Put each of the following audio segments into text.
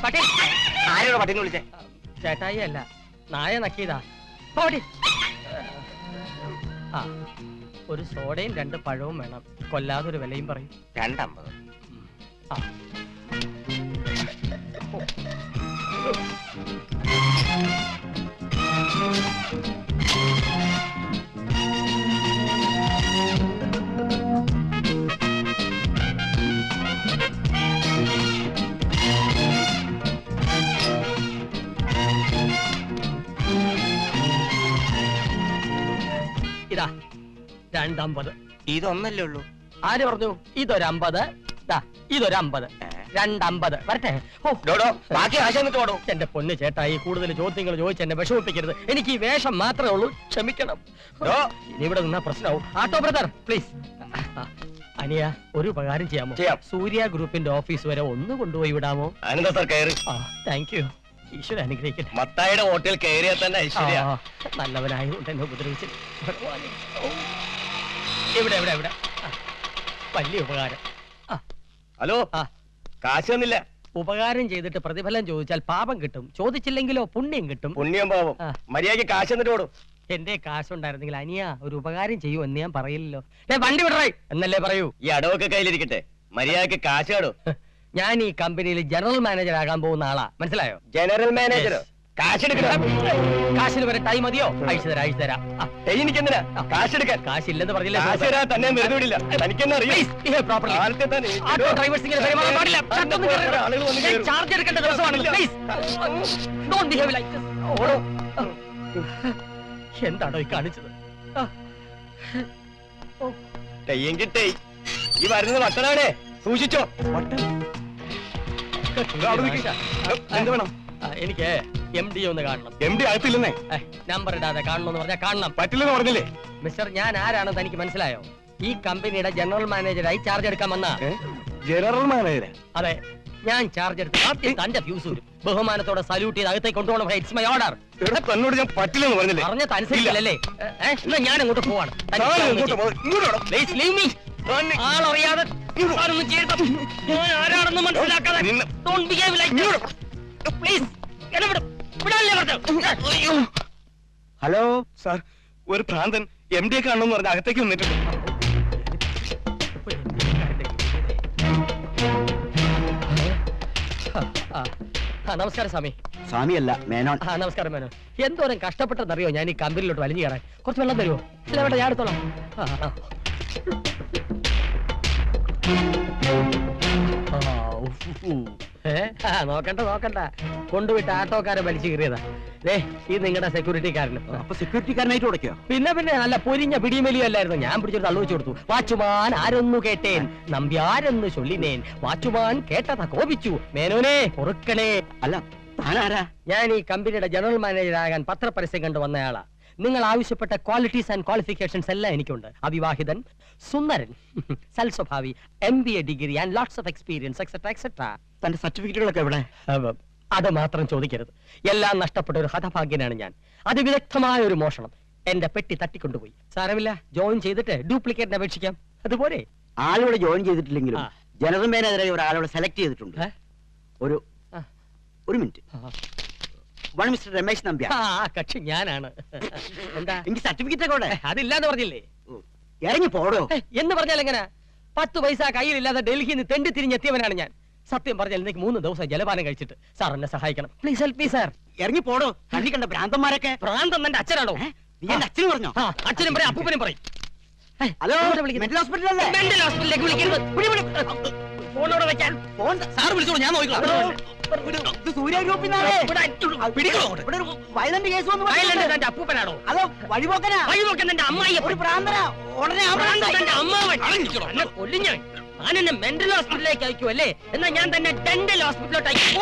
ആരോട് പട്ടിനെ വിളിച്ചേ? ചേട്ടായി അല്ല, നായ നക്കിയതാ. ആ, ഒരു സോഡയും 2 പഴവും വേണം. കൊല്ലാതൊരു വിലയും പറയും. 2.50. ആ, ഇതാ 2.50. ഇതൊന്നല്ലേ ഉള്ളൂ? ആര് പറഞ്ഞു? ഇതൊരു 50, ഇതൊരു 50, 2.50. വരട്ടെ. ബാക്കി ആശ എന്നിട്ട് ഓടോ. എന്റെ പൊന്ന് ചേട്ടായി, കൂടുതൽ ചോദ്യങ്ങൾ ചോദിച്ച് എന്നെ വിഷമിപ്പിക്കരുത്. എനിക്ക് ഈ വേഷം മാത്രമേ ഉള്ളൂ, ക്ഷമിക്കണം. ഇനി ഇവിടെ നിന്നാ പ്രശ്നമാവും. ആട്ടോ ബ്രദർ പ്ലീസ്. അനിയ, ഒരു ഉപകാരം ചെയ്യാമോ? സൂര്യ ഗ്രൂപ്പിന്റെ ഓഫീസ് വരെ ഒന്ന് കൊണ്ടുപോയി വിടാമോ? Thank you. ഈശ്വര അനുഗ്രഹിക്കട്ടെ. മത്തായിയുടെ ഹോട്ടൽ കയറിയാൽ തന്നെ ഐശ്വര്യ. നല്ലവനായതുകൊണ്ട് എന്നെ ഉപദ്രവിച്ചു. എവിടെ എവിടെ എവിടെ? വലിയ ഉപകാരം. ഹലോ, കാശ് തന്നില്ല. ഉപകാരം ചെയ്തിട്ട് പ്രതിഫലം ചോദിച്ചാൽ പാപം കിട്ടും, ചോദിച്ചില്ലെങ്കിലോ പുണ്യം കിട്ടും. പുണ്യം പാപം. മര്യാദയ്ക്ക് കാശ് തന്നിട്ട് ഓടും. എന്റെ കാശുണ്ടായിരുന്നെങ്കിൽ അനിയ ഒരു ഉപകാരം ചെയ്യൂ എന്ന് ഞാൻ പറയില്ലല്ലോ. വണ്ടി വിടറേ എന്നല്ലേ പറയൂ. ഈ അടവൊക്കെ കയ്യിലിരിക്കട്ടെ, മര്യാദയ്ക്ക് കാശ് ആടോ. ഞാൻ ഈ കമ്പനിയിൽ ജനറൽ മാനേജർ ആകാൻ പോകുന്ന ആളാ, മനസ്സിലായോ? ജനറൽ മാനേജറോ? കാശിന് വരെ ടൈം മതിയോ? അയച്ചു തരാം. എനിക്കെന്തിനാ കാശെടുക്കാൻ? കാശില്ലെന്ന് പറഞ്ഞില്ല. തന്നെ വെറുതെ ചാർജ് എടുക്കേണ്ട ദിവസമാണ്. എന്താണോ ഈ കാണിച്ചത്? ഈ വരുന്നത് വട്ടനാണേ, സൂക്ഷിച്ചോ. എന്ത് വേണം? എനിക്ക് MD ഒന്ന് കാണണം. MD അകത്തില്ലെന്നേ. നമ്പർ ഇടാതെ കാണണമെന്ന് പറഞ്ഞാൽ കാണണം. പറ്റില്ലെന്ന് പറഞ്ഞില്ലേ? മിസ്റ്റർ, ഞാൻ ആരാണെന്ന് എനിക്ക് മനസ്സിലായോ? ഈ കമ്പനിയുടെ ജനറൽ മാനേജറായി ചാർജ് എടുക്കാൻ വന്ന. General manager? അതെ, ഞാൻ ചാർജ് എടുത്ത് ആദ്യം തന്റെ ഫ്യൂസ് ബഹുമാനത്തോടെ സല്യൂട്ട് ചെയ്ത് അകത്തേക്ക് കൊണ്ടുപോകണം. It's my order. തന്നോട് ഞാൻ പറ്റില്ലെന്ന് പറഞ്ഞില്ലേ? പറഞ്ഞത് അനുസരിച്ചില്ലല്ലേ? എന്നാ ഞാൻ അങ്ങോട്ട് പോവാണ്. ആളറിയാതെ ആരാണെന്ന് മനസ്സിലാക്കാതെ ഹലോ സാർ, ഒരു ഭ്രാന്തൻ MD കാണണമെന്ന് പറഞ്ഞ അകത്തേക്ക് വന്നിട്ടുണ്ട്. നമസ്കാരം സ്വാമി. സ്വാമിയല്ല, മേനോൻ. നമസ്കാരം മേനോൻ. എന്തോരം കഷ്ടപ്പെട്ടെന്നറിയോ ഞാൻ ഈ കമ്പനിയിലോട്ട് വലിഞ്ഞു കയറാൻ? കുറച്ച് വെള്ളം തരുമോ? ഇല്ല വേണ്ട, ഞാൻ എടുത്തോളാം. നോക്കണ്ട, കൊണ്ടുവിട്ട് ആട്ടോക്കാരെ വലിച്ചു കയറിയതാ. ഇത് നിങ്ങളുടെ സെക്യൂരിറ്റിക്കാരന്. അപ്പൊ സെക്യൂരിറ്റിക്കാരനായിട്ട് ഉടയ്ക്കോ? പിന്നെ നല്ല പൊരിഞ്ഞ പിടിമലിയല്ലായിരുന്നു. ഞാൻ പിടിച്ചൊരു തള്ളുവെച്ചു കൊടുത്തു. വാച്ചുമാൻ ആരൊന്നു കേട്ടേൻ, നമ്പ്യാരെന്ന് ചൊല്ലിനേൻ, വാച്ചുമാൻ കേട്ടതാ കോപിച്ചു, മേനോനെ പൊറുക്കണേ. അല്ല, താനാരാ? ഞാൻ ഈ കമ്പനിയുടെ ജനറൽ മാനേജറാകാൻ പത്രപരസ്യം കണ്ടു വന്നയാളാ. നിങ്ങൾ ആവശ്യപ്പെട്ട ക്വാളിറ്റീസ് ആൻഡ് ക്വാളിഫിക്കേഷൻസ് എല്ലാം എനിക്കുണ്ട്. അവിവാഹിതൻ, സുന്ദരൻ, സൽസ്വഭാവി, MBA degree and lots of experience et cetera et cetera. തന്റെ സർട്ടിഫിക്കറ്റുകളൊക്കെ എവിടെ? അത് മാത്രം ചോദിക്കരുത്. എല്ലാം നഷ്ടപ്പെട്ട ഒരു ഹതഭാഗ്യനാണ് ഞാൻ. അതിവിദഗ്ധമായ ഒരു മോഷണം. എന്റെ പെട്ടി തട്ടിക്കൊണ്ടുപോയി. സാരമില്ല, ജോയിൻ ചെയ്തിട്ട് ഡ്യൂപ്ലിക്കേറ്റിന് അപേക്ഷിക്കാം. അതുപോലെ ആളിവിടെ ജോയിൻ ചെയ്തിട്ടില്ലെങ്കിലും ജനറൽ മാനേജറായി ഒരാളോട് സെലക്ട് ചെയ്തിട്ടുണ്ട്. ഒരു മിനിറ്റ്. മിസ്റ്റർ രമേശ് നമ്പ്യാർ. കക്ഷി ഞാനാണ്. എന്താ? എനിക്ക് സർട്ടിഫിക്കറ്റ് ഒക്കെ അവിടെ. അതില്ലാന്ന് പറഞ്ഞില്ലേ? ഇറങ്ങി പോടോ എന്ന് പറഞ്ഞാൽ എങ്ങനെ? 10 പൈസ കയ്യിലില്ലാതെ ഡൽഹിയിൽ നിന്ന് തെണ്ടി തിരിഞ്ഞെത്തിയവനാണ് ഞാൻ. സത്യം പറഞ്ഞാൽ എനിക്ക് 3 ദിവസം ജലപാനം കഴിച്ചിട്ട്. സാർ എന്നെ സഹായിക്കണം. Please help me sir. ഇറങ്ങി പോടോ. കണ്ണി കണ്ട ഭ്രാന്തന്മാരൊക്കെ. ഭ്രാന്തൻ എന്റെ അച്ഛനാണോ? നീ എന്റെ അച്ഛനും പറഞ്ഞോ? അച്ഛനും പറയും, അപ്പൂപ്പനും പറയും. Hello, mental ഹോസ്പിറ്റലല്ലേ? മെന്റൽ ഹോസ്പിറ്റലിലേക്ക് വിളിക്കരുത്. ഫോണോടെ വെക്കാൻ. ഫോൺ സാർ വിളിച്ചോളൂ, ഞാൻ നോക്കിക്കോളാം. സൂര്യ ഗ്രൂപ്പിനാണ്. വയലന്റ് കേസ് വന്നു. എന്റെ അപ്പൂപ്പനാണോ? അതോ വഴിപോക്കനാ? വഴിപോക്കൻ എന്റെ അമ്മായി. ഒരു ഭ്രാന്തനാ. ഉടനെ അമ്മാവൻ കൊല്ലും ഞാൻ. എന്നെ മെന്റൽ ഹോസ്പിറ്റലിലേക്ക് അയക്കൂ അല്ലേ? എന്നാ ഞാൻ തന്നെ ഡെന്റൽ ഹോസ്പിറ്റലിലോട്ട് അയക്കും.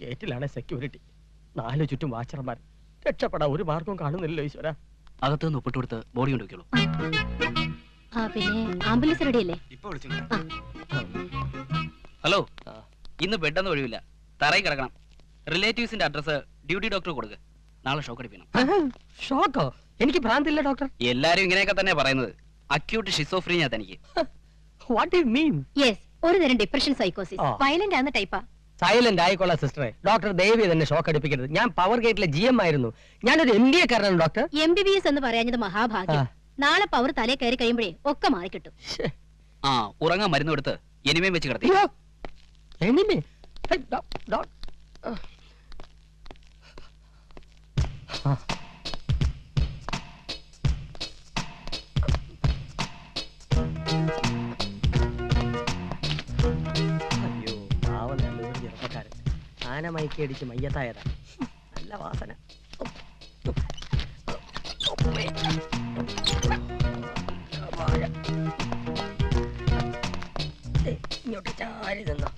ഗേറ്റിലാണ് സെക്യൂരിറ്റി, 4 ചുറ്റും വാച്ചർമാർ. രക്ഷപ്പെടാൻ ഒരു മാർഗവും കാണുന്നില്ലല്ലോ ഈശ്വര. അകത്ത് നിന്ന് ഒപ്പിട്ട് കൊടുത്ത് ബോഡി കൊണ്ടുവയ്ക്കുള്ളൂ. പിന്നെ ആംബുലൻസ് റെഡിയല്ലേ? ഹലോ, ഇന്ന് ബെഡൊന്നും ഒഴിവില്ല, തറയിൽ കിടക്കണം. റിലേറ്റീവ്സിന്റെ അഡ്രസ് ഡ്യൂട്ടി ഡോക്ടർ കൊടുക്കുക. നാളെ ഷോക്ക് അടിപ്പിക്കണം. ഷോക്കോ? എനിക്ക് ഭ്രാന്തില്ല ഡോക്ടർ. എല്ലാരും ഇങ്ങനെയൊക്കെ തന്നെ പറയുന്നത്. അക്യൂട്ട് ഷിസോഫ്രീനിയ തനിക്ക്. What you mean? യെസ്, ഒരു തരം ഡിപ്രഷൻ സൈക്കോസിസ്. വയലന്റ് ആവുന്ന ടൈപ്പാ. സൈലന്റ് ആയിക്കോളാം സിസ്റ്ററെ. ഡോക്ടർ ദേവി തന്നെ ഷോക്ക് അടിപ്പിക്കരുത്. ഞാൻ പവർ ഗേറ്റിലെ GM ആയിരുന്നു. ഞാനൊരു MBA കാരനാണ് ഡോക്ടർ. MBBS എന്ന് പറയാഞ്ഞത് മഹാഭാഗ്യം. നാളെ പവർ തലേ കയറി കഴിയുമ്പോഴേ ഒക്കെ മാറിക്കിട്ടും. ആ, ഉറങ്ങാൻ മരുന്ന് കൊടുത്ത് എനിമയും വെച്ച് കിടത്തി. എനിമേ? അയ്യോ, പാവം നല്ലൊരു ചെറുപ്പക്കാരൻ. ആന മയക്കി അടിച്ച് മയ്യത്തായതാ. നല്ല വാസന. ഇങ്ങോട്ട് ചാരി നിന്നോ.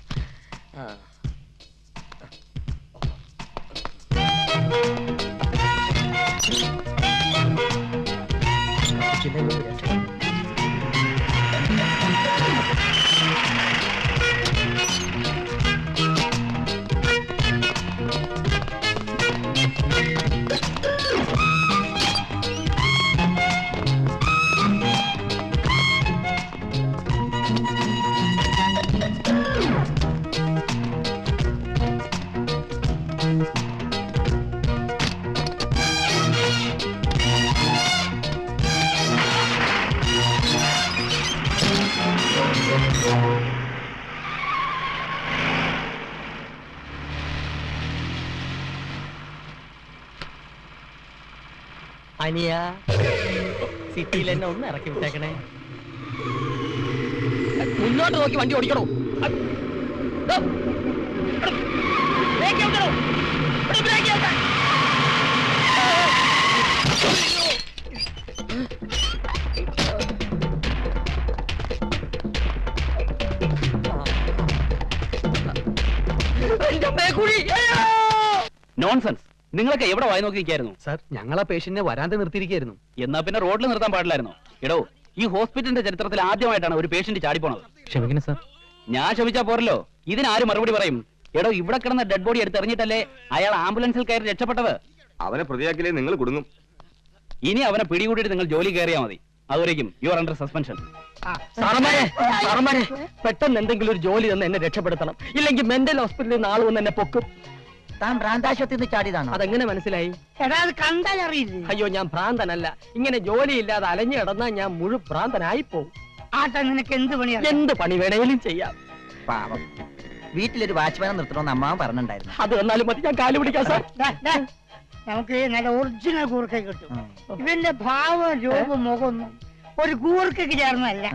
അനിയ, സിറ്റിയിൽ എന്നെ ഒന്ന് ഇറക്കി വിട്ടേക്കണേ. മുന്നോട്ട് നോക്കി വണ്ടി ഓടിക്കണോ? നോൺസെൻസ്. നിങ്ങളൊക്കെ എവിടെ വായി നോക്കി നിൽക്കായിരുന്നു? സാർ, ഞങ്ങൾ ആ പേഷ്യന്റിനെ വരാതെ നിർത്തിയിരിക്കായിരുന്നു. എന്നാ പിന്നെ റോഡിൽ നിർത്താൻ പാടില്ലായിരുന്നോ? എടോ, ഈ ഹോസ്പിറ്റലിന്റെ ചരിത്രത്തിൽ ആദ്യമായിട്ടാണ് ഒരു പേഷ്യന്റ് ചാടിപ്പോണത്. ക്ഷമിക്കണം സാർ. ഞാൻ ക്ഷമിച്ചാ പോരല്ലോ, ഇതിനാരും മറുപടി പറയും? എടോ, ഇവിടെ കിടന്ന ഡെഡ് ബോഡി എടുത്ത് എറിഞ്ഞിട്ടല്ലേ അയാൾ ആംബുലൻസിൽ കയറി രക്ഷപ്പെട്ടത്. അവനെ പ്രതിയാക്കിലേ നിങ്ങൾ കുടുങ്ങും. ഇനി അവനെ പിടികൂടിയിട്ട് നിങ്ങൾ ജോലി കയറിയാൽ മതി. അതുവരേക്കും യു ആർ അണ്ടർ സസ്പെൻഷൻ. സാറന്മാരെ, പെട്ടെന്ന് എന്തെങ്കിലും ഒരു ജോലി തന്നെ എന്നെ രക്ഷപ്പെടുത്തണം. ഇല്ലെങ്കിൽ മെന്റൽ ഹോസ്പിറ്റലിൽ നിന്ന് ആൾ വന്ന് എന്നെ പൊക്കും. താൻ ഭ്രാന്താശുപത്രിയിൽ ചാടിയതാണോ? അതെങ്ങനെ മനസ്സിലായി? കണ്ടറിയില്ല. അയ്യോ, ഞാൻ ഭ്രാന്തനല്ല. ഇങ്ങനെ ജോലിയില്ലാതെ അലഞ്ഞു കിടന്നാൽ ഞാൻ മുഴു ഭ്രാന്തനായി പോവും. നിനക്ക് എന്ത് പണിയാ? എന്ത് പണി വേണേലും ചെയ്യാം. പാവം, വീട്ടിലൊരു വാച്ച്മാനെ നിർത്തണമെന്ന് അമ്മാവൻ പറഞ്ഞിട്ടുണ്ടായിരുന്നു. അത് വന്നാലും മതി, ഞാൻ കാല് പിടിക്കാം സാർ. നമുക്ക് നല്ല ഒറിജിനൽ കൂർക്ക കിട്ടും. ഇവന്റെ ഭാവം രൂപം മുഖമൊന്നും ഒരു കൂർക്കക്ക് ചേർന്നല്ല.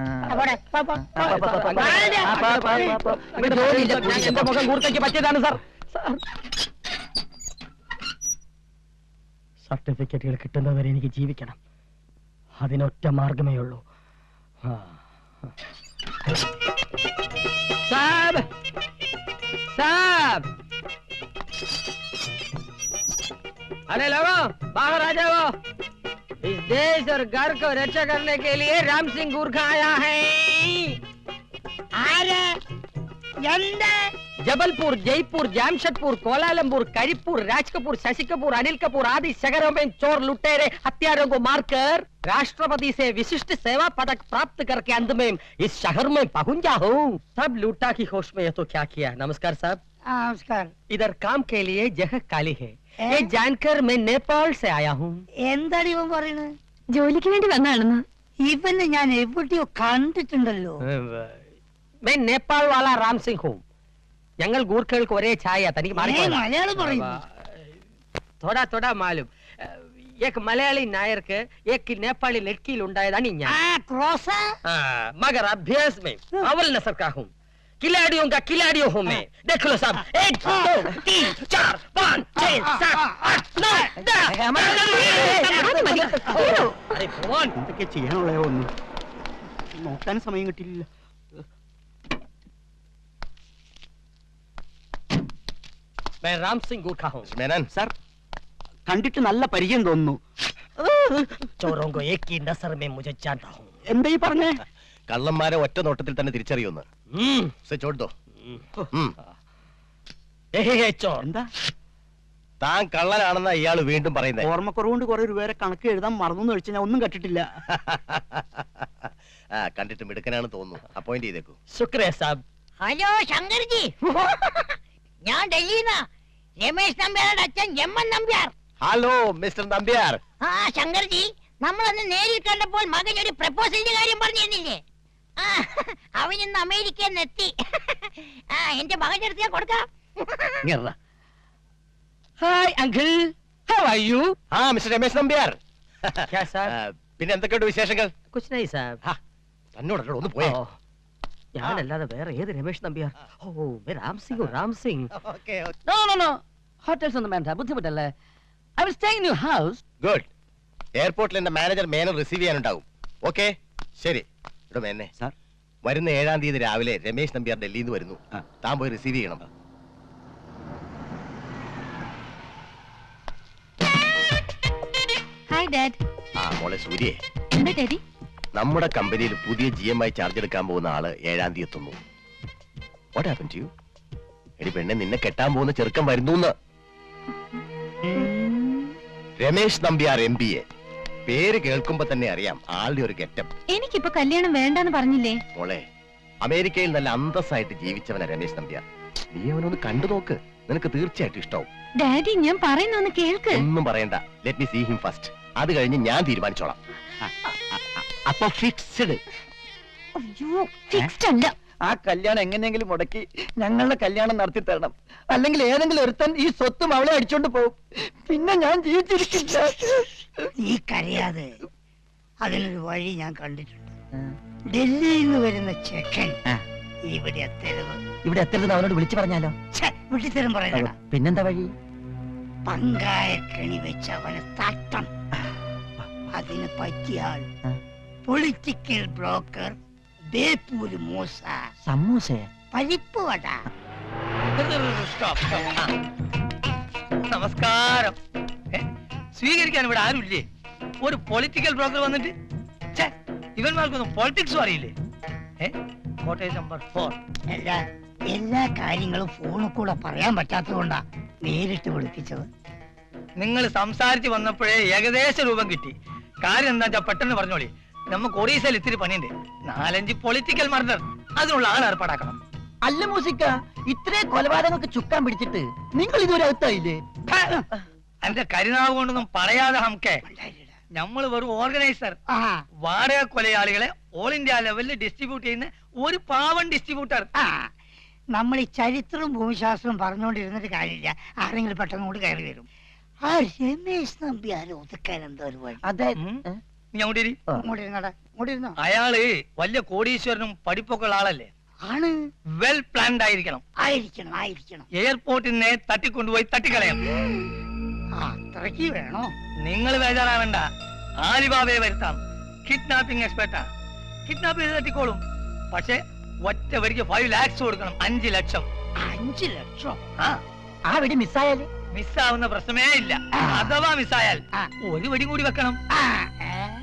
എന്റെ മുഖം കൂർക്കയ്ക്ക് പറ്റിയതാണ് സാർ. സർട്ടിഫിക്കറ്റുകൾ കിട്ടുന്നവരെ എനിക്ക് ജീവിക്കണം. അതിനൊറ്റ മാർഗമേ ഉള്ളൂ. സാബ് സാബ്, अरे लोगों, बाहर आ जाओ. इस देश और घर को रक्षा करने के लिए राम सिंह गुरखा आया है. जबलपुर, जयपुर, जामशेदपुर, कोलालमपुर, करीपुर, राजकपुर, शशि कपूर, अनिल कपूर आदि शहरों में चोर लुटेरे हत्यारों को मारकर राष्ट्रपति से विशिष्ट सेवा पदक प्राप्त करके अंत में इस शहर में पहुंचा हूँ. सब लूटा की होश में ये तो क्या किया. नमस्कार साहब. നമസ്കാരം. इधर काम के लिए जगह काली है. ये जानकर मैं नेपाल से आया हूँ. എന്താണ് ഇവൻ പറയുന്നത്? ജോലിക്ക് വേണ്ടി വന്നാണെന്ന്. ഇവനെ ഞാൻ എവിടെയോ കണ്ടിട്ടുണ്ടല്ലോ. मैं नेपाल वाला राम सिंह हूँ. ഞങ്ങൾ ഗൂർഖകൾക്ക് ഒരേ ഛായ. തനിക്ക് മലയാളം പറയുന്നു. थोड़ा थोड़ा मालूम. एक मलयाली नायर के एक नेपाली लड़की ഉണ്ടായതാണ് ഞാൻ. ക്രോസ്. मगर अभ्यास में अव्वल नस्ल का हूँ. खिलाड़ियों का खिलाड़ियों हूँ मैं. देख लो साहब. 1 2 3 4 5 6 7 8 9 10. अरे भगवान, എന്തൊക്കെ ചെയ്യാനുള്ള ഒന്നും നോക്കാൻ സമയം കിട്ടിയില്ല. मैं राम सिंह गुरखा हूँ. സാർ, കണ്ടിട്ട് നല്ല പരിചയം തോന്നുന്നു. चोरों को एक ही नजर में मुझे जानता हूँ എന്താ ഈ പറഞ്ഞേ? കള്ളന്മാരെ ഒറ്റ നോട്ടത്തിൽ തന്നെ തിരിച്ചറിയുന്നു. ചോട്ടോ चोर എന്താ താൻ കള്ളനാണെന്ന ഇയാള് വീണ്ടും പറയുന്നത്. ഓർമ്മക്കുറവുകൊണ്ട് കുറെ രൂപയുടെ കണക്ക് എഴുതാൻ മറന്നു കഴിച്ചാൽ ഞാൻ ഒന്നും കണ്ടിട്ടില്ല. കണ്ടിട്ട് മിടുക്കനാണ് തോന്നുന്നു. അപ്പോയിന്റ് ചെയ്തേക്കൂ. शुक्रिया साहब ഹലോ ശങ്കർജി, ഞാൻ ഡൽഹിന്നാ. രമേശ് നമ്പ്യാരുടെ അച്ഛൻ എമ്മൻ നമ്പ്യാർ. Hello mister Nambiar. ആ ശങ്കർജി, നമ്മളന്ന് നേരിൽ കണ്ടപ്പോൾ മകൻ ഒരു പ്രപ്പോസലിന്റെ കാര്യം പറഞ്ഞിരുന്നില്ലേ? അവൻ ഇന്ന് അമേരിക്കയിൽ നിന്ന് എത്തി. എന്റെ മകന്റെ അടുത്ത് ഞാൻ കൊടുക്കാം. Hi uncle how are you mister Ramesh Nambiar. क्या साहब പിന്നെ എന്തൊക്കെയുണ്ട് വിശേഷങ്ങൾ? कुछ नहीं साहब തന്നോടല്ലോ ഒന്ന് പോയോ? ഞാനല്ലാതെ വേറെ ഏത് രമേശ് നമ്പ്യാർ? ഓ Ram Singh Ram Singh. No, no, no. Hotels ഒന്നും വേണ്ട, ബുദ്ധിമുട്ടല്ലേ. I will stay in your house. Good. എയർപോർട്ടിൽ എന്റെ മാനേജർ മേനൻ റിസീവ് ചെയ്യാനുണ്ടാവും. ഓക്കെ ശരി. ഇവിടെ മേനെ സാർ, വരുന്ന 7-ാം തീയതി രാവിലെ രമേശ് നമ്പ്യാർ ഡൽഹിയിൽ നിന്ന് വരുന്നു. താൻ പോയി റിസീവ് ചെയ്യണം. Hi dad. മോളെ സൂര്യേ, എന്താ ഡാഡി? നമ്മുടെ കമ്പനിയിൽ പുതിയ GM-ആയി ചാർജ് എടുക്കാൻ പോകുന്ന ആള് 7-ാം തീയതി എത്തുന്നു. What happen to you? എടി പെണ്ണെ, നിന്നെ കെട്ടാൻ പോകുന്ന ചെറുക്കൻ വരുന്നു. രമേശ് നമ്പ്യാർ MBA. പേര് കേൾക്കുമ്പോ തന്നെ അറിയാം ആളുടെ ഒരു ഗെറ്റപ്പ്. എനിക്കിപ്പോ കല്യാണം വേണ്ടെന്ന് പറഞ്ഞില്ലേ? മോളെ, അമേരിക്കയിൽ നല്ല അന്തസ്സായിട്ട് ജീവിച്ചവനാ രമേശ് നമ്പ്യാർ. നീ അവനൊന്ന് കണ്ടു നോക്ക്, നിനക്ക് തീർച്ചയായിട്ടും ഇഷ്ടാവും. ഡാഡി, ഞാൻ പറയുന്നൊന്ന് കേൾക്ക്. ഒന്നും പറയണ്ട. Let me see him first. അത് കഴിഞ്ഞ് ഞാൻ തീരുമാനിച്ചോളാം. അപ്പൊ ഫിക്സ്ഡ്. അയ്യോ, ഫിക്സ്ഡ് അല്ല. ആ കല്യാണം എങ്ങനെയെങ്കിലും മുടക്കി ഞങ്ങളുടെ കല്യാണം നടത്തി തരണം. അല്ലെങ്കിൽ ഏതെങ്കിലും ഒരുത്തൻ ഈ സ്വത്തും അവളെ അടിച്ചോണ്ട് പോകും. പിന്നെ ഞാൻ ജീവിച്ചിരിക്കില്ല. നീ കരയാതെ, അതിനൊരു വഴി ഞാൻ കണ്ടിട്ടുണ്ട്. ഡൽഹിയിൽ നിന്ന് വരുന്ന ചെക്കൻ ഇവിടെ എത്തരുത്. ഇവിടെ എത്തരുത് അവനോട് വിളിച്ചു പറഞ്ഞാലോ? വിട്ടിത്തരം പറയണ. പിന്നെന്താ വഴി? പങ്കായ കെണി വെച്ച് അവനെ തട്ടം. അതിന് പറ്റിയ ആൾ പൊളിറ്റിക്കൽ ബ്രോക്കർ ബേപ്പൂര് മൂസ. സമൂസയാ? പരിപ്പ് വട. നമസ്കാരം. സ്വീകരിക്കാൻ ഇവിടെ ആരുമില്ലേ? ഒരു പൊളിറ്റിക്കൽ ബ്രോക്കർ വന്നിട്ട് ഇവന്മാർക്കൊന്നും പൊളിറ്റിക്സും അറിയില്ലേ? Cottage number 4. എല്ലാ കാര്യങ്ങളും ഫോണിൽ കൂടെ പറയാൻ പറ്റാത്തതുകൊണ്ടാ നേരിട്ട് വിളിപ്പിച്ചത്. നിങ്ങൾ സംസാരിച്ച് വന്നപ്പോഴേ ഏകദേശ രൂപം കിട്ടി. കാര്യം എന്താ വെച്ചാ പെട്ടെന്ന് പറഞ്ഞോളി. നമുക്ക് ഒറീസയിൽ ഇത്തിരി പണിയുണ്ട്. 4-5 പൊളിറ്റിക്കൽ മർഡർ, അതിനുള്ള ആൾ ഏർപ്പാടാക്കണം. അല്ല മൂസിക്ക, ഇത്രേ കൊലപാതകങ്ങൾക്ക് ചുക്കാൻ പിടിച്ചിട്ട് നിങ്ങൾ ഇതുവരെ അകത്തായില്ലേ? എന്റെ കരുനാവ് കൊണ്ടൊന്നും പറയാതെ ഹംകെ. നമ്മൾ വെറും ഓർഗനൈസർ. വാടക കൊലയാളികളെ ഓൾ ഇന്ത്യ ലെവലിൽ ഡിസ്ട്രിബ്യൂട്ട് ചെയ്യുന്ന ഒരു പാവൻ ഡിസ്ട്രിബ്യൂട്ടർ. നമ്മൾ ഈ ചരിത്രവും ഭൂമിശാസ്ത്രവും പറഞ്ഞുകൊണ്ടിരുന്നിട്ട് കാര്യമില്ല. ആരെങ്കിലും പെട്ടെന്ന് കൂടി കയറി വരും. ആ രമേശ് നമ്പ്യാർ ഒതുക്കാൻ എന്താ ഒരു വഴി? അതെ. നീ അങ്ങോട്ട് ഇരുന്നോ. അയാള് വലിയ കോടീശ്വരനും പഠിപ്പൊക്കെ ഉള്ള ആളല്ലേ? ആണ്. വെൽ പ്ലാൻഡ് ആയിരിക്കണം. ആയിരിക്കണം, ആയിരിക്കണം. എയർപോർട്ടിനെ തട്ടിക്കൊണ്ടുപോയി തട്ടിക്കളയാം. അത്രയ്ക്ക് വേണോ? നിങ്ങൾ ബേജാറാവേണ്ട. ആലിബാബയെ വരുത്താം. കിഡ്നാപ്പിംഗ് എക്സ്പെർട്ടാ. കിഡ്നാപ്പ് ചെയ്ത് തട്ടിക്കോളും. പക്ഷെ ഒറ്റ വരിക്ക് 5 lakhs കൊടുക്കണം. 5 ലക്ഷം. 5 ലക്ഷം? ആ വെടി മിസ്സായാല്? മിസ്സാവുന്ന പ്രശ്നമേ ഇല്ല. അഥവാ മിസ്സായാൽ ഒരു വെടി കൂടി വെക്കണം.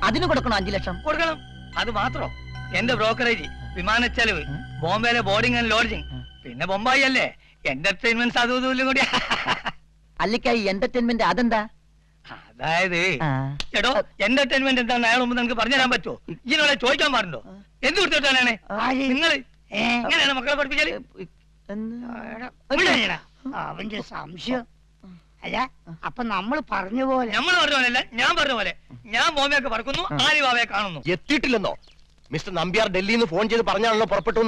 അതിന് കൊടുക്കണം 5 ലക്ഷം? കൊടുക്കണം. അത് മാത്രം. എന്റെ ബ്രോക്കറേജ്, വിമാന ചെലവ്, ബോംബെയിലെ ബോർഡിംഗ് ആൻഡ് ലോഡ്ജിങ്, പിന്നെ ബൊമ്പായി അല്ലേ എന്റർടൈൻമെന്റ് അതും കൂടി. അല്ലിക്കായി എന്റർടൈൻമെന്റ് അതെന്താ? അതായത് എടോ, എന്റർടൈൻമെന്റ് എന്താണെന്ന് അയാൾ മുമ്പ് നിങ്ങൾക്ക് പറഞ്ഞുതരാൻ പറ്റുമോ? ഇതിനോടെ ചോദിക്കാൻ പാടുണ്ടോ? എന്ത് കൊടുത്തിട്ടാണ് നിങ്ങൾ എങ്ങനെയാണ് മക്കളെ പഠിപ്പിച്ചാല്? അവന്റെ സംശയം. അല്ല, അപ്പൊ നമ്മൾ പറഞ്ഞ പോലെ. നമ്മൾ പറഞ്ഞ പോലെയല്ല, ഞാൻ പറഞ്ഞ പോലെ. ഞാൻ ബോംബെയൊക്കെ പറക്കുന്നു, ആലിബാബയെ കാണുന്നു. എത്തിയിട്ടില്ലെന്നോ? മിസ്റ്റർ നമ്പ്യാർ ഡൽഹിയിൽ നിന്ന് ഫോൺ ചെയ്ത് പറഞ്ഞാണല്ലോ പുറപ്പെട്ടു.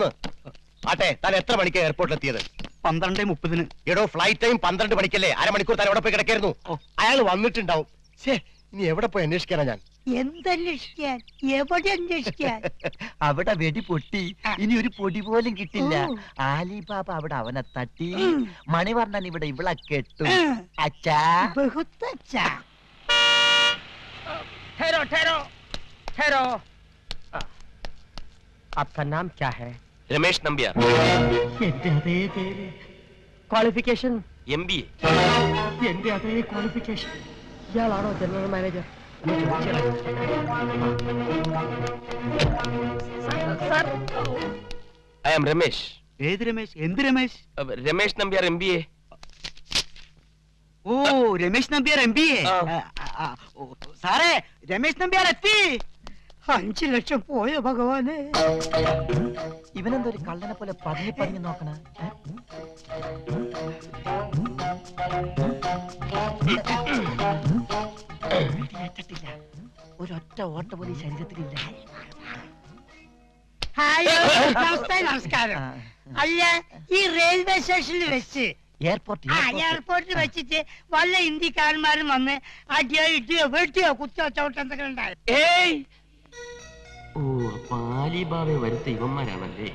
ആട്ടെ, താൻ എത്ര മണിക്ക് എയർപോർട്ടിൽ എത്തിയത്? 12:30. എടോ, ഫ്ലൈറ്റ് ടൈം 12 മണിക്കല്ലേ? അരമണിക്കൂർ താൻ എവിടെ പോയി കിടക്കായിരുന്നു? അയാൾ വന്നിട്ടുണ്ടാവും. ഇനി എവിടെ പോയി അന്വേഷിക്കാനാ ഞാൻ? എന്തന്വേഷിക്കാൻ? എവിടെ അന്വേഷിക്കാൻ? അവിടെ വെടി പൊട്ടി, ഇനി ഒരു പൊടി പോലും കിട്ടില്ല. ആലിബാബ അവിടെ അവനെ തട്ടി, മണിവർണ്ണൻ ഇവിടെ ഇവളെ കെട്ടു. അച്ഛാ, ബഹുത്തച്ഛാ. ठहरो ठहरो ठहरो. आपका नाम क्या है? രമേശ് നമ്പ്യാർ. എന്റെ അതേ പേര്. ക്വാളിഫിക്കേഷൻ? MBA. എന്റെ അതേ ക്വാളിഫിക്കേഷൻ. ഇയാളാണോ general manager? I am Ramesh. ഏത് രമേശ്? എന്ത് രമേശ്? രമേശ് നമ്പ്യാർ MBA. ഓ, രമേശ് നമ്പ്യാർ MBA. സാറേ, രമേശ് നമ്പ്യാർ എത്തി. 5 ലക്ഷം പോയ ഭഗവാനെ. ഇവനെന്തോ ഒരു കള്ളനെ പോലെ പതിഞ്ഞു പതിഞ്ഞു നോക്കണ. ഒരൊറ്റ ഓട്ട പോലും ശരീരത്തിലില്ല. ഹലോ, നമസ്കാരം. അല്ല, ഈ റെയിൽവേ സ്റ്റേഷനിൽ വെച്ച് എയർപോർട്ടിൽ വെച്ചിട്ട് വല്ല ഇന്ത്യക്കാരന്മാരും വന്ന് അടിയോ ഇടിയോ വെട്ടിയോ കുത്തിയോ ചവിട്ടോ എന്തൊക്കെ ഉണ്ടായി? ഓ, പാലിബാബെ വരുത്ത ഇവന്മാരാണല്ലേ?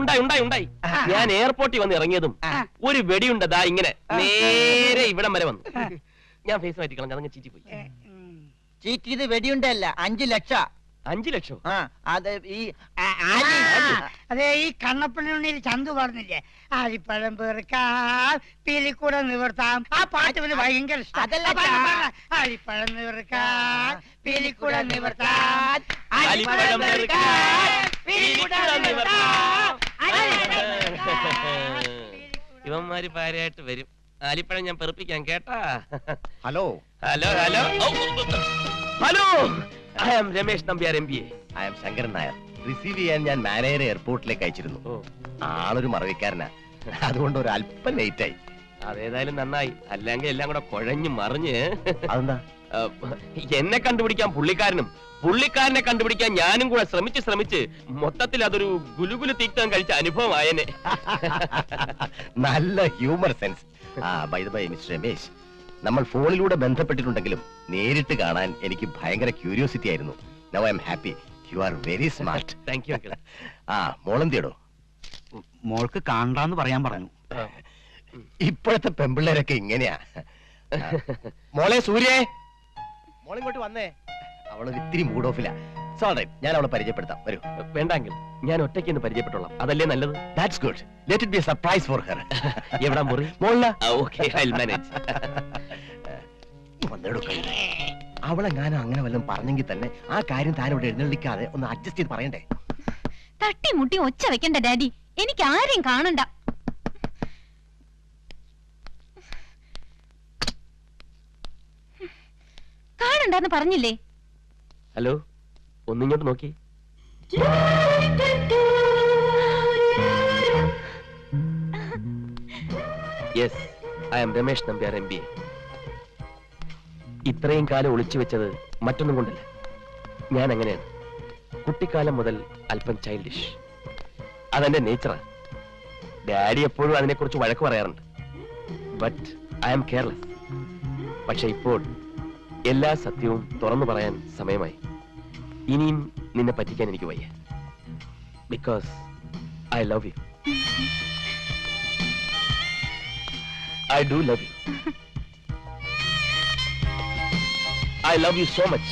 ഉണ്ടായി. ഞാൻ എയർപോർട്ടിൽ വന്ന് ഇറങ്ങിയതും ഒരു വെടിയുണ്ടതാ ഇങ്ങനെ നേരെ ഇവിടം വരെ വന്നു. ഞാൻ ഫേസ് മാറ്റി കളഞ്ഞു, അതങ്ങ് ചീറ്റി പോയി. ചീറ്റിയത് വെടിയുണ്ടല്ല, 5 ലക്ഷം. 5 ലക്ഷം? അത് ഈ അതെ, ഈ കണ്ണപ്പള്ളിയിൽ ചന്തു പറഞ്ഞില്ലേ, ആലിപ്പഴം പെറുക്കാം പീലിക്കൂടെ നിവർത്താം. ആ പാട്ട് പിന്നെ ഭയങ്കര ഇഷ്ടം. ആലിപ്പഴം നിവർക്കാം പീലിക്കൂടെ നിവർത്താം. ഇവന്മാര് പാരയായിട്ട് വരും. ആലിപ്പഴം ഞാൻ പെറുപ്പിക്കാൻ കേട്ടാ. Hello hello hello hello, I am Ramesh Nambiar MBA. I am Shankaran Nair. Receive ചെയ്യാൻ ഞാൻ മാനേജറെ എയർപോർട്ടിലേക്ക് അയച്ചിരുന്നു. ആളൊരു മറവിക്കാരനാ, അതുകൊണ്ട് ഒരു അല്പം ലേറ്റ് ആയി. അതേതായാലും നന്നായി, അല്ലെങ്കിൽ എല്ലാം കൂടെ കുഴഞ്ഞു മറിഞ്ഞ്. അതെന്താ? എന്നെ കണ്ടുപിടിക്കാൻ പുള്ളിക്കാരനെ കണ്ടുപിടിക്കാൻ ഞാനും കൂടെ ശ്രമിച്ച് മൊത്തത്തിൽ അതൊരു ഗുലുഗുലു തീക്തം കഴിച്ച അനുഭവമായനെ. നല്ല humour sense. By the by mister Ramesh, നമ്മൾ ഫോണിലൂടെ ബന്ധപ്പെട്ടിട്ടുണ്ടെങ്കിലും നേരിട്ട് കാണാൻ എനിക്ക് ഭയങ്കര ക്യൂരിയോസിറ്റി ആയിരുന്നു. Now I am happy. You are very smart. Thank you uncle. മോളെന്തിയടോ? മോൾക്ക് കാണാന്ന് പറയാൻ പറഞ്ഞു. ഇപ്പോഴത്തെ പെമ്പിള്ളേരൊക്കെ ഇങ്ങനെയാ. മോളെ സൂര്യേ, മോളിങ്ങോട്ട് വന്നേ. അവളൊരു ഇത്തിരി മൂഡ് ഓഫില്ല. ഞാൻ അവളെ പരിചയപ്പെടുത്താം, വരൂ. വേണ്ടെങ്കിൽ ഞാൻ ഒറ്റയ്ക്ക് ഒന്ന് പരിചയപ്പെട്ടുള്ളാം, അതല്ലേ നല്ലത്. That's good. Let it be a surprise for her. എവിടാ മുറി? മോളില. Okay, I will manage. അവളെങ്ങാനും അങ്ങനെ വല്ലതും പറഞ്ഞെങ്കിൽ തന്നെ ആ കാര്യം താൻ ഇവിടെ എഴുന്നള്ളിക്കാതെ ഒന്ന് അഡ്ജസ്റ്റ് ചെയ്ത് പറയണ്ടേ? തട്ടിമുട്ടി ഒച്ച വെക്കണ്ട ഡാഡി, എനിക്ക് ആരെയും കാണണ്ട. കാണണ്ടെന്ന് പറഞ്ഞില്ലേ? ഹലോ, ഒന്നിങ്ങോട്ട് നോക്കി. Yes, I am Ramesh Nambiar MBA. ഇത്രയും കാലം ഒളിച്ചു വെച്ചത് മറ്റൊന്നും കൊണ്ടല്ല. ഞാൻ അങ്ങനെയാണ്. കുട്ടിക്കാലം മുതൽ അല്പം ചൈൽഡിഷ്. അതെന്റെ നേച്ചറാണ്. ഡാഡി എപ്പോഴും അതിനെക്കുറിച്ച് വഴക്ക് പറയാറുണ്ട്. But I am careless. പക്ഷെ ഇപ്പോൾ എല്ലാ സത്യവും തുറന്നു പറയാൻ സമയമായി. ഇനിയും നിന്നെ പറ്റിക്കാൻ എനിക്ക് വയ്യ. Because I love you. I do love you. I love you so much.